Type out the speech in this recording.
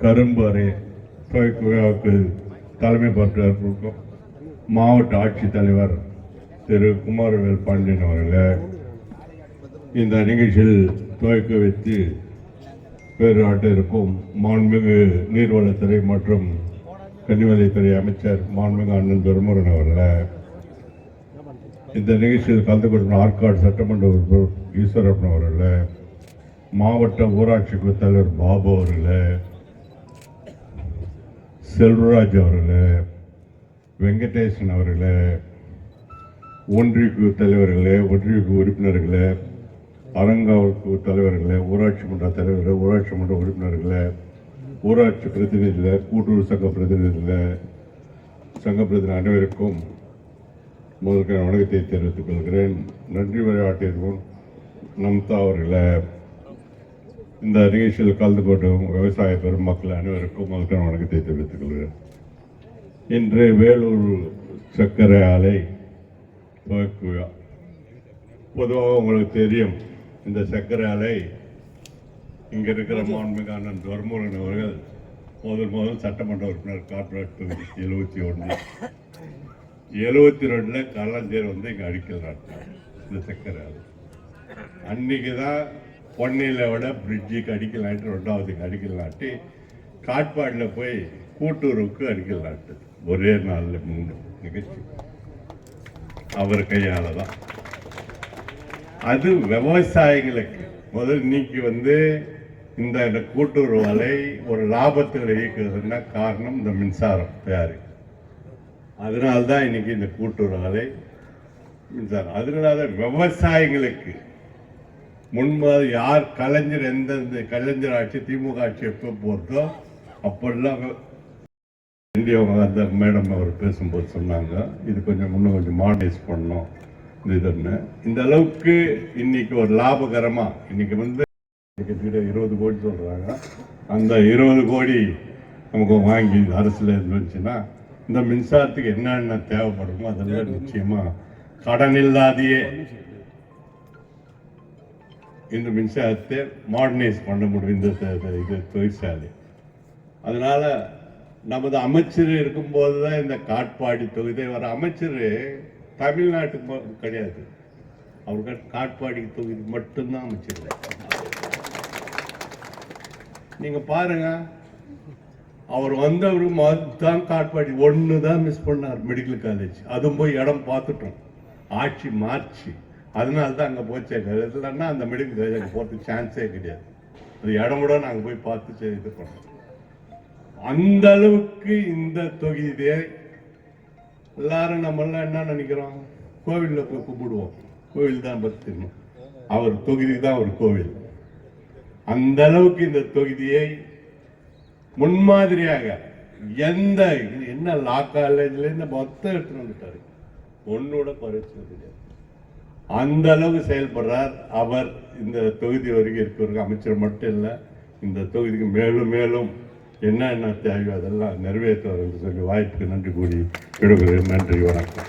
கரும்பறை விழாவுக்கு தலைமை பொறுப்பேற்கும் மாவட்ட ஆட்சித்தலைவர் திரு குமாரவேல் பாண்டியன் அவர்கள் இந்த நிகழ்ச்சியில் துவக்க வைத்து பேராட்ட இருக்கும் மாண்புமிகு நீர்வளத்துறை மற்றும் கனிமலைத்துறை அமைச்சர் மாண்புமிகு அண்ணன் துரைமுருகன் அவர்கள் இந்த நிகழ்ச்சியில் கலந்து கொள்ளும் ஆற்காடு சட்டமன்ற உறுப்பினர் ஈஸ்வரப்பன் அவர்கள் மாவட்ட ஊராட்சி குழு தலைவர் பாபு அவர்கள் செல்வராஜ் அவர்கள் வெங்கடேசன் அவர்கள் ஒன்றிய குழு தலைவர்களே ஒன்றிய குழு உறுப்பினர்களே அறங்காவல் குழு தலைவர்களே ஊராட்சி மன்ற தலைவர்களே ஊராட்சி மன்ற உறுப்பினர்களே ஊராட்சி பிரதிநிதிகள் கூட்டுறவு சங்க பிரதிநிதிகள் சங்க பிரதிநிதி அனைவருக்கும் முதலுக்கு வணக்கத்தை தெரிவித்துக் கொள்கிறேன். நன்றி விளையாட்டிற்கும் நம்தா அவர்களை இந்த நிகழ்ச்சியில் கலந்து கொண்டும் விவசாய பெருமக்கள் அனைவருக்கும் முதலுக்கு வணக்கத்தை தெரிவித்துக் கொள்கிறேன். இன்று வேலூர் சர்க்கரை ஆலை துவக்க பொதுவாக உங்களுக்கு தெரியும், இந்த சர்க்கரை ஆலை இங்கே இருக்கிற மாண்புமிகு அண்ணன் துரைமுருகன் அவர்கள் முதல் சட்டமன்ற உறுப்பினர் கார்பரேட் தொகுதி 71 72 கலைஞர் இங்கே அடிக்கிறார். இந்த சர்க்கரை ஆலை அன்னைக்கு தான் பொன்னையில் விட பிரிட்ஜுக்கு அடிக்கலான்ட்டு 2வது அடிக்கலான்ட்டு காட்பாடில் போய் கூட்டுறவுக்கு அடிக்கலான்ட்டு ஒரே நாளில் 3 நிகழ்ச்சி அவர் கையால் தான். அது விவசாயிகளுக்கு முதல் இன்னைக்கு இந்த கூட்டுறவு ஆலை ஒரு லாபத்தில் இயக்குறதுன்னா காரணம் இந்த மின்சாரம் தயாரி. அதனால்தான் இன்னைக்கு இந்த கூட்டுறவு ஆலை மின்சாரம். அதனால விவசாயிகளுக்கு முன்பாக யார் கலைஞர் எந்தெந்த கலைஞர் ஆட்சி திமுக ஆட்சி எப்போ போகிறதோ அப்பெல்லாம் அந்த மேடம் அவர் பேசும்போது சொன்னாங்க, இது கொஞ்சம் இன்னும் கொஞ்சம் மாடர்னைஸ் பண்ணணும் இதுன்னு. இந்த அளவுக்கு இன்னைக்கு ஒரு லாபகரமா இன்னைக்கு 20 கோடி சொல்றாங்க. அந்த 20 கோடி நமக்கு வாங்கி அரசுல இருந்துச்சுன்னா இந்த மின்சாரத்துக்கு என்னென்ன தேவைப்படுமோ அதெல்லாம் நிச்சயமா கடன் இல்லாதையே இந்த மின்சாரத்தை மாடர்னைஸ் பண்ண முடியும் இந்த தொழிற்சாலை. அதனால நமது அமைச்சர் இருக்கும்போது தான் இந்த காட்பாடி தொகுதி வர அமைச்சர் தமிழ்நாட்டுக்கு கிடையாது, அவருக்கு காட்பாடி தொகுதி மட்டும்தான் அமைச்சர். நீங்க பாருங்க, அவர் வந்தவருக்கு தான் காட்பாடி 1 தான் மிஸ் பண்ணார், மெடிக்கல் காலேஜ். அதுவும் போய் இடம் பார்த்துட்டோம், ஆட்சி மார்ச்சி. அதனால தான் அங்கே போச்சே. இல்லைன்னா அந்த மெடிக்கல் காலேஜ் போகிறதுக்கு சான்ஸே கிடையாது. அது இடம் கூட நாங்கள் போய் பார்த்து இது பண்ணோம். அந்த அளவுக்கு இந்த தொகுதியை எல்லாரும் நம்மளாம் என்ன நினைக்கிறோம், கோவிலில் போய் கும்பிடுவோம், கோவில் தான் பக்தி, அவர் தொகுதி தான் ஒரு கோவில். அந்த அளவுக்கு இந்த தொகுதியை முன்மாதிரியாக என்ன லா காலேஜ்ல இருந்து மொத்தம் எடுத்துட்டு வந்துட்டாரு, ஒன்னோட குறைச்சது கிடையாது. அந்த அளவுக்கு செயல்படுறார் அவர். இந்த தொகுதி வரைக்கும் இருக்கிற அமைச்சர் மட்டும் இல்லை, இந்த தொகுதிக்கு மேலும் மேலும் என்ன தேவையோ அதெல்லாம் நிறைவேற்றுவார் என்று சொல்லி வாய்ப்புக்கு நன்றி கூறி விடுகிறேன். நன்றி, வணக்கம்.